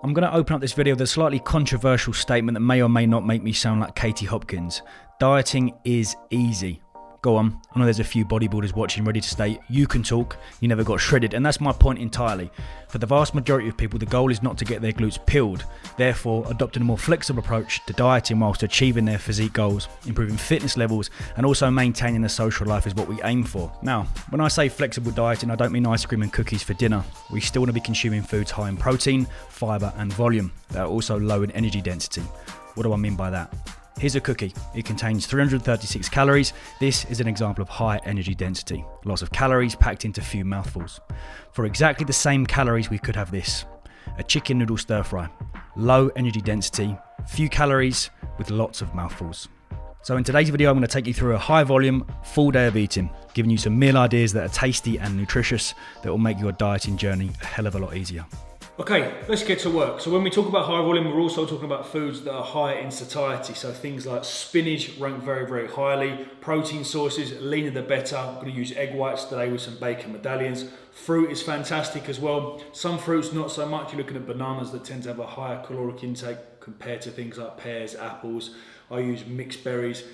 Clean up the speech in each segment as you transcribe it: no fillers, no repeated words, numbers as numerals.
I'm going to open up this video with a slightly controversial statement that may or may not make me sound like Katie Hopkins. Dieting is easy. Go on, I know there's a few bodybuilders watching ready to state, you can talk, you never got shredded, and that's my point entirely. For the vast majority of people, the goal is not to get their glutes peeled. Therefore, adopting a more flexible approach to dieting whilst achieving their physique goals, improving fitness levels, and also maintaining a social life is what we aim for. Now, when I say flexible dieting, I don't mean ice cream and cookies for dinner. We still want to be consuming foods high in protein, fibre, and volume that are also low in energy density. What do I mean by that? Here's a cookie. It contains 336 calories. This is an example of high energy density. Lots of calories packed into few mouthfuls. For exactly the same calories, we could have this. A chicken noodle stir fry. Low energy density, few calories with lots of mouthfuls. So in today's video, I'm going to take you through a high volume, full day of eating, giving you some meal ideas that are tasty and nutritious that will make your dieting journey a hell of a lot easier. Okay, let's get to work. So when we talk about high volume, we're also talking about foods that are high in satiety. So things like spinach rank very, very highly. Protein sources, leaner the better. I'm going to use egg whites today with some bacon medallions. Fruit is fantastic as well. Some fruits not so much. You're looking at bananas that tend to have a higher caloric intake compared to things like pears, apples. I use mixed berries.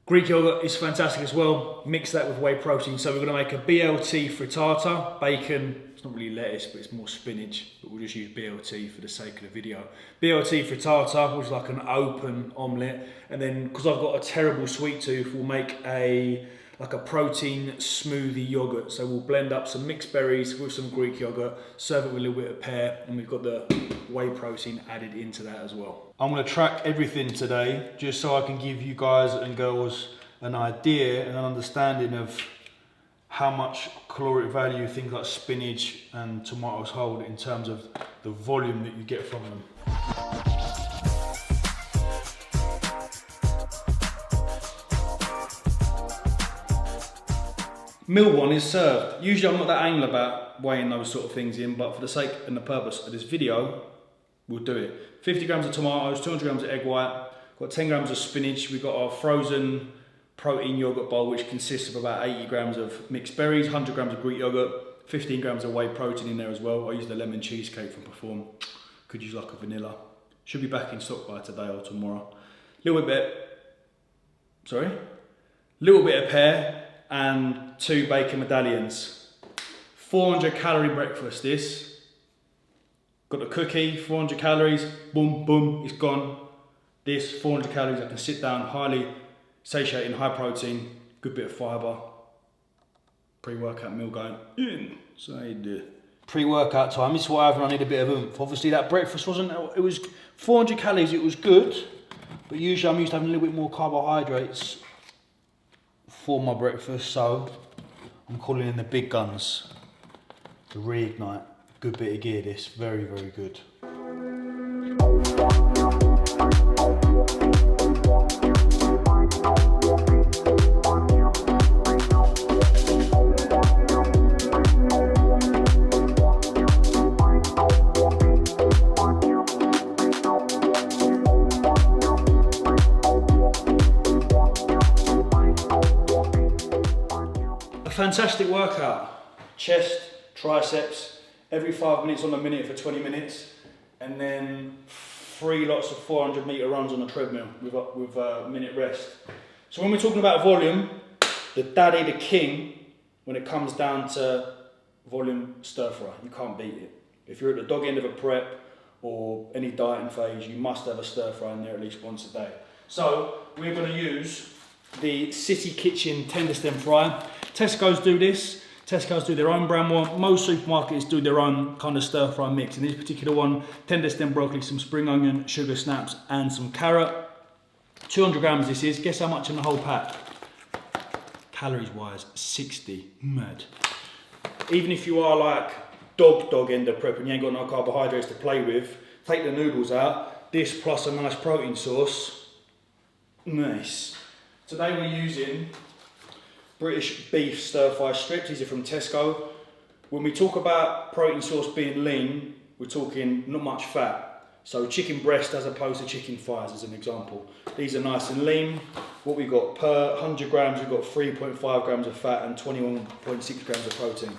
Greek yogurt is fantastic as well. Mix that with whey protein. So we're going to make a BLT frittata, bacon. It's not really lettuce, but it's more spinach. But we'll just use BLT for the sake of the video. BLT frittata, which is like an open omelette. And then, because I've got a terrible sweet tooth, we'll make a protein smoothie yogurt. So we'll blend up some mixed berries with some Greek yogurt, serve it with a little bit of pear, and we've got the whey protein added into that as well. I'm going to track everything today, just so I can give you guys and girls an idea and an understanding of how much caloric value things like spinach and tomatoes hold in terms of the volume that you get from them. Meal one is served. Usually I'm not that anal about weighing those sort of things in, but for the sake and the purpose of this video, we'll do it. 50 grams of tomatoes, 200 grams of egg white, got 10 grams of spinach. We've got our frozen protein yogurt bowl, which consists of about 80 grams of mixed berries, 100 grams of Greek yogurt, 15 grams of whey protein in there as well. I use the lemon cheesecake from Perform. Could use like a vanilla. Should be back in stock by today or tomorrow. Little bit of pear and 2 bacon medallions. 400 calorie breakfast this. Got the cookie, 400 calories, boom, boom, it's gone. This, 400 calories, I can sit down, highly satiating, high protein, good bit of fibre. Pre-workout meal going in. So I do. Pre-workout time, this is what I have when I need a bit of oomph. Obviously that breakfast it was 400 calories, it was good, but usually I'm used to having a little bit more carbohydrates for my breakfast, so I'm calling in the big guns to reignite. Good bit of gear this, very, very good. A fantastic workout. Chest, triceps, every 5 minutes on a minute for 20 minutes, and then 3 lots of 400 metre runs on a treadmill with a minute rest. So when we're talking about volume, the king, when it comes down to volume stir fry, you can't beat it. If you're at the dog end of a prep or any dieting phase, you must have a stir fry in there at least once a day. So we're going to use the City Kitchen tender stem fry. Tesco's do this. Tesco's do their own brand one. Most supermarkets do their own kind of stir fry mix. In this particular one, tender stem broccoli, some spring onion, sugar snaps, and some carrot. 200 grams this is. Guess how much in the whole pack? Calories wise, 60. Mad. Even if you are like dog end of prep and you ain't got no carbohydrates to play with, take the noodles out. This plus a nice protein source. Nice. Today we're using British beef stir fry strips. These are from Tesco. When we talk about protein source being lean, we're talking not much fat. So chicken breast as opposed to chicken thighs as an example. These are nice and lean. What we got per 100 grams, we've got 3.5 grams of fat and 21.6 grams of protein.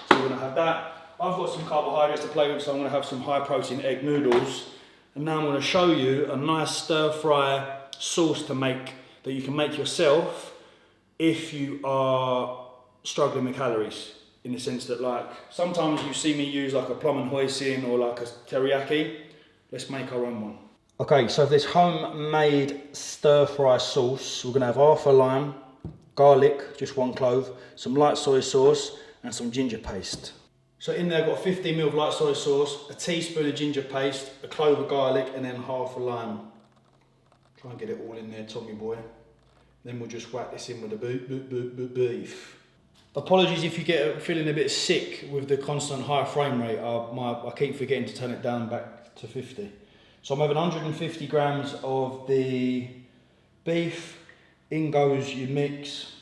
So we're gonna have that. I've got some carbohydrates to play with, so I'm going to have some high protein egg noodles. And now I'm going to show you a nice stir fry sauce to make, that you can make yourself if you are struggling with calories. In the sense that, like, sometimes you see me use like a plum and hoisin or like a teriyaki. Let's make our own one. Okay, so for this homemade stir fry sauce, we're going to have half a lime, garlic, just 1 clove, some light soy sauce and some ginger paste. So in there I've got 15 ml of light soy sauce, a teaspoon of ginger paste, a clove of garlic and then half a lime. Try and get it all in there, Tommy boy. Then we'll just whack this in with the beef. Apologies if you get feeling a bit sick with the constant high frame rate. I keep forgetting to turn it down back to 50. So I'm having 150 grams of the beef. In goes your mix.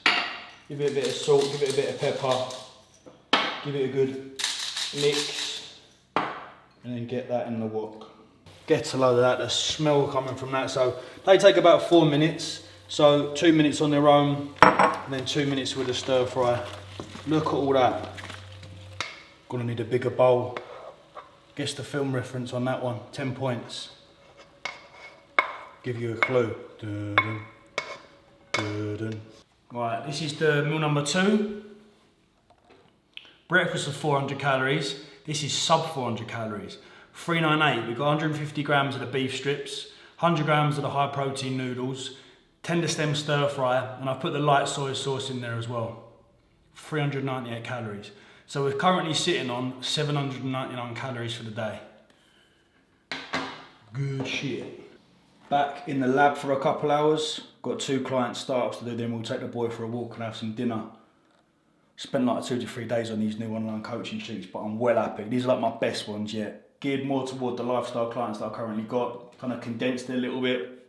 Give it a bit of salt, give it a bit of pepper. Give it a good mix. And then get that in the wok. Get a load of that, the smell coming from that. So they take about 4 minutes. So 2 minutes on their own, and then 2 minutes with a stir fry. Look at all that. Gonna need a bigger bowl. Guess the film reference on that one, 10 points. Give you a clue. Dun, dun, dun. Right, this is the meal number 2. Breakfast of 400 calories. This is sub 400 calories. 398, we've got 150 grams of the beef strips, 100 grams of the high protein noodles, tender stem stir fry, and I've put the light soy sauce in there as well. 398 calories. So we're currently sitting on 799 calories for the day. Good shit. Back in the lab for a couple hours. Got 2 client startups to do, then we'll take the boy for a walk and have some dinner. Spent like 2 to 3 days on these new online coaching sheets, but I'm well happy. These are like my best ones yet. Geared more toward the lifestyle clients that I've currently got. Kind of condensed it a little bit.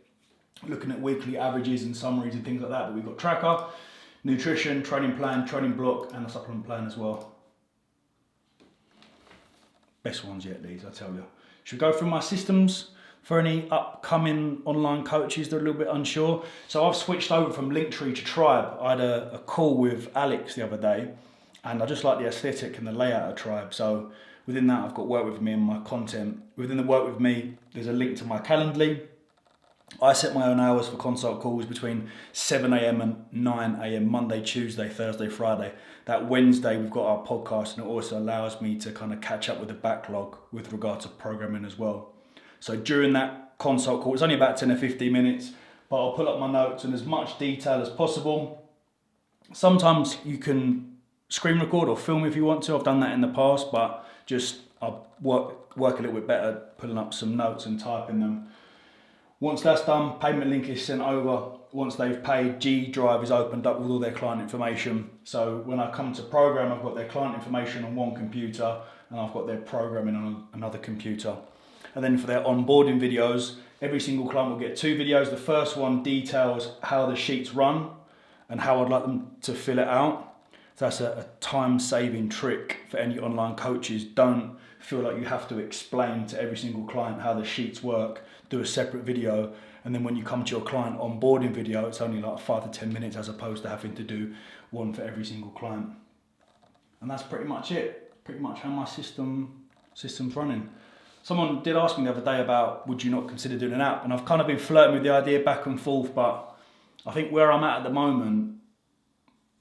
Looking at weekly averages and summaries and things like that. But we've got tracker, nutrition, training plan, training block, and a supplement plan as well. Best ones yet, these, I tell you. Should we go through my systems for any upcoming online coaches that are a little bit unsure? So I've switched over from Linktree to Tribe. I had a call with Alex the other day, and I just like the aesthetic and the layout of Tribe. So within that, I've got work with me and my content. Within the work with me, there's a link to my Calendly. I set my own hours for consult calls between 7 a.m. and 9 a.m. Monday, Tuesday, Thursday, Friday. That Wednesday we've got our podcast, and it also allows me to kind of catch up with the backlog with regard to programming as well. So during that consult call, it's only about 10 or 15 minutes, but I'll pull up my notes in as much detail as possible. Sometimes you can screen record or film if you want to. I've done that in the past, but just I'll work a little bit better pulling up some notes and typing them. Once that's done, payment link is sent over. Once they've paid, G Drive is opened up with all their client information. So when I come to program, I've got their client information on one computer and I've got their programming on another computer. And then for their onboarding videos, every single client will get 2 videos. The first one details how the sheets run and how I'd like them to fill it out. So that's a time-saving trick for any online coaches. Don't feel like you have to explain to every single client how the sheets work. Do a separate video, and then when you come to your client onboarding video, it's only like 5 to 10 minutes as opposed to having to do one for every single client. And that's pretty much it. Pretty much how my system's running. Someone did ask me the other day about, would you not consider doing an app? And I've kind of been flirting with the idea back and forth, but I think where I'm at the moment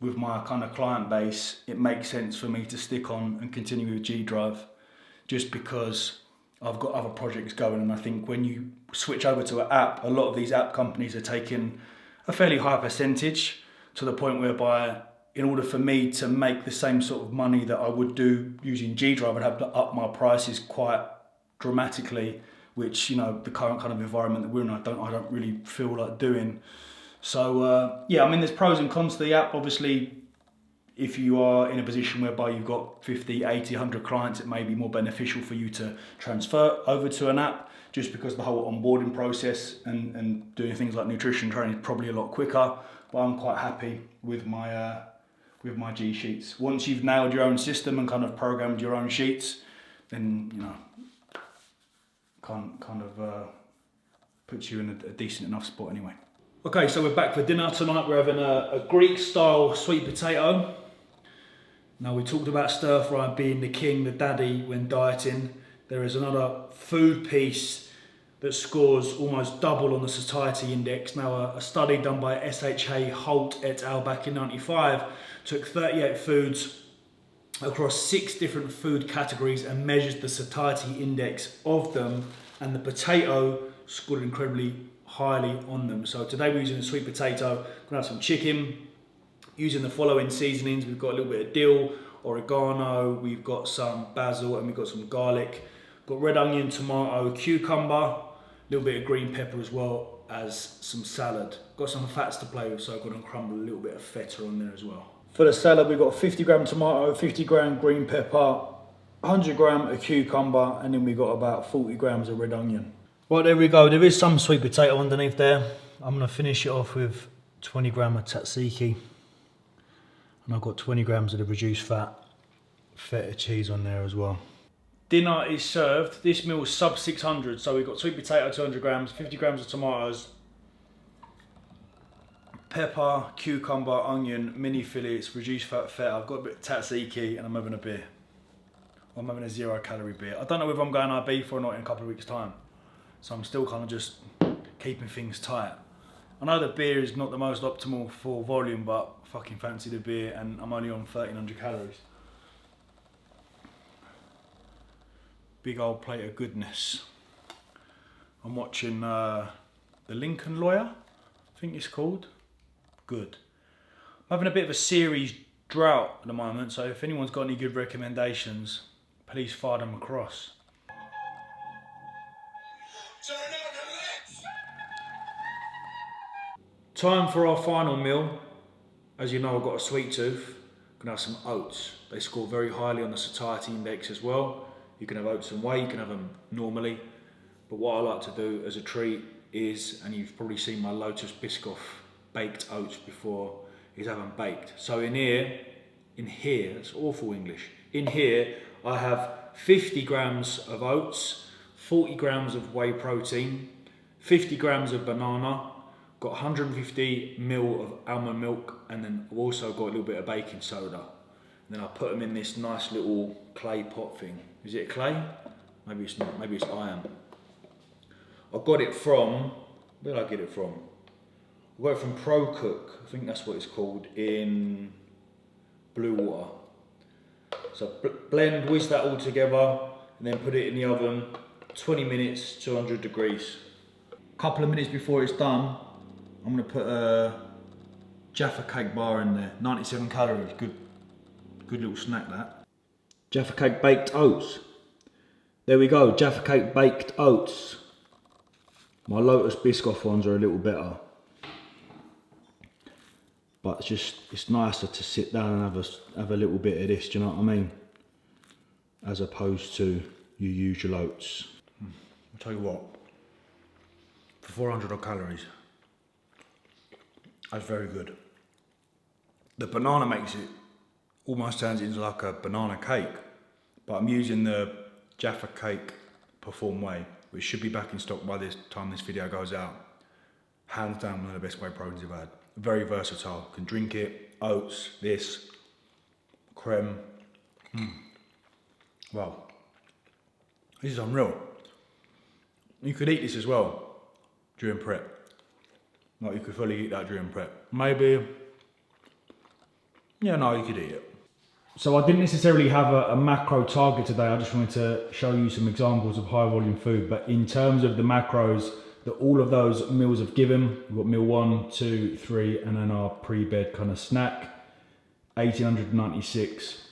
with my kind of client base, it makes sense for me to stick on and continue with G Drive, just because I've got other projects going. And I think when you switch over to an app, a lot of these app companies are taking a fairly high percentage, to the point whereby in order for me to make the same sort of money that I would do using G Drive, I'd have to up my prices quite dramatically, which, you know, the current kind of environment that we're in, I don't really feel like doing. So yeah, I mean, there's pros and cons to the app. Obviously, if you are in a position whereby you've got 50, 80, 100 clients, it may be more beneficial for you to transfer over to an app, just because the whole onboarding process and doing things like nutrition training is probably a lot quicker. But I'm quite happy with my G sheets. Once you've nailed your own system and kind of programmed your own sheets, then, you know, kind of puts you in a decent enough spot anyway. Okay, so we're back for dinner tonight. We're having a Greek style sweet potato. Now, we talked about stir fry being the king, the daddy when dieting. There is another food piece that scores almost double on the satiety index. Now, a study done by SHA Holt et al. Back in '95 took 38 foods across 6 different food categories and measured the satiety index of them, and the potato scored incredibly highly on them. So today we're using a sweet potato. We're gonna have some chicken, using the following seasonings. We've got a little bit of dill, oregano, we've got some basil, and we've got some garlic. Got red onion, tomato, cucumber, a little bit of green pepper, as well as some salad. Got some fats to play with, so I'm gonna crumble a little bit of feta on there as well. For the salad, we've got 50 gram tomato, 50 gram green pepper, 100 gram of cucumber, and then we've got about 40 grams of red onion. Right, there we go. There is some sweet potato underneath there. I'm gonna finish it off with 20 gram of tzatziki. And I've got 20 grams of the reduced fat feta cheese on there as well. Dinner is served. This meal is sub 600. So we've got sweet potato, 200 grams, 50 grams of tomatoes, pepper, cucumber, onion, mini fillets, reduced fat feta. I've got a bit of tzatziki, and I'm having a beer. I'm having a 0-calorie beer. I don't know whether I'm going IB or not in a couple of weeks' time. So I'm still kind of just keeping things tight. I know that beer is not the most optimal for volume, but I fucking fancy the beer, and I'm only on 1300 calories. Big old plate of goodness. I'm watching The Lincoln Lawyer, I think it's called. Good. I'm having a bit of a series drought at the moment, so if anyone's got any good recommendations, please fire them across. Time for our final meal. As you know, I've got a sweet tooth. I'm gonna have some oats. They score very highly on the satiety index as well. You can have oats and whey, you can have them normally. But what I like to do as a treat is, and you've probably seen my Lotus Biscoff baked oats before, is have them baked. So in here, it's awful English. In here, I have 50 grams of oats, 40 grams of whey protein, 50 grams of banana, got 150 ml of almond milk, and then I've also got a little bit of baking soda. And then I put them in this nice little clay pot thing. Is it clay? Maybe it's not, maybe it's iron. I got it from, where did I get it from? I got it from Pro Cook, I think that's what it's called, in Blue Water. So blend, whisk that all together, and then put it in the oven, 20 minutes, 200 degrees. A couple of minutes before it's done, I'm gonna put a Jaffa cake bar in there, 97 calories, good little snack that. Jaffa cake baked oats. There we go, Jaffa cake baked oats. My Lotus Biscoff ones are a little better. But it's nicer to sit down and have a little bit of this, do you know what I mean? As opposed to your usual oats. I'll tell you what, for 400 odd calories, that's very good. The banana makes it, almost turns it into like a banana cake, but I'm using the Jaffa cake Perform Whey, which should be back in stock by this time this video goes out. Hands down one of the best whey proteins I've had. Very versatile, can drink it, oats, this, creme. Wow, this is unreal. You could eat this as well during prep. Like you could fully eat that during prep. Maybe, yeah, no, you could eat it. So I didn't necessarily have a macro target today. I just wanted to show you some examples of high volume food. But in terms of the macros that all of those meals have given, we've got meal 1, 2, 3, and then our pre-bed kind of snack. 1896,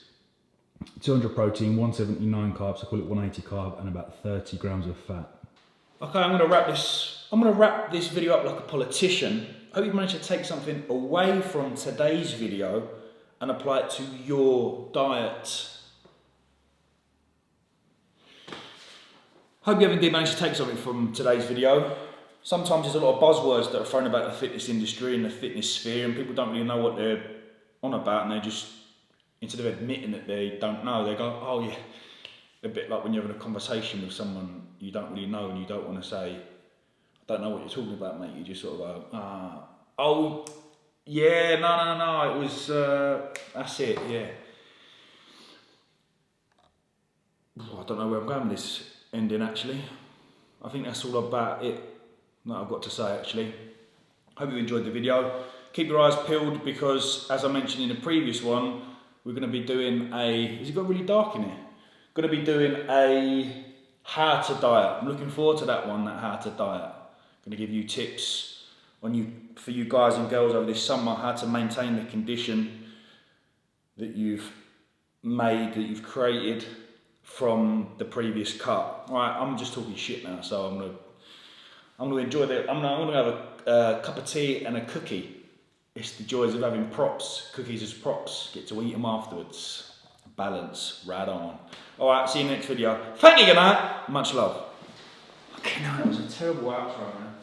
200 protein, 179 carbs, I call it 180 carb, and about 30 grams of fat. Okay, I'm gonna wrap this video up like a politician. I hope you managed to take something away from today's video and apply it to your diet. Hope you indeed managed to take something from today's video. Sometimes there's a lot of buzzwords that are thrown about the fitness industry and the fitness sphere, and people don't really know what they're on about, and they just, instead of admitting that they don't know, they go, oh yeah. A bit like when you're having a conversation with someone you don't really know and you don't want to say, I don't know what you're talking about, mate. You just sort of go, oh, yeah, no, it was, that's it, yeah. I don't know where I'm going with this ending actually. I think that's all about it that I've got to say actually. Hope you enjoyed the video. Keep your eyes peeled because, as I mentioned in the previous one, we're going to be doing has it got really dark in here? Going to be doing a how to diet. I'm looking forward to that one, that how to diet. Going to give you tips for you guys and girls over this summer, how to maintain the condition that you've made, that you've created from the previous cut. All right, I'm just talking shit now, so I'm gonna enjoy that. I'm gonna have a cup of tea and a cookie. It's the joys of having props, cookies as props. Get to eat them afterwards. Balance, right on. All right, see you next video. Thank you, good night. Much love. Okay, no, that was a terrible outro, man.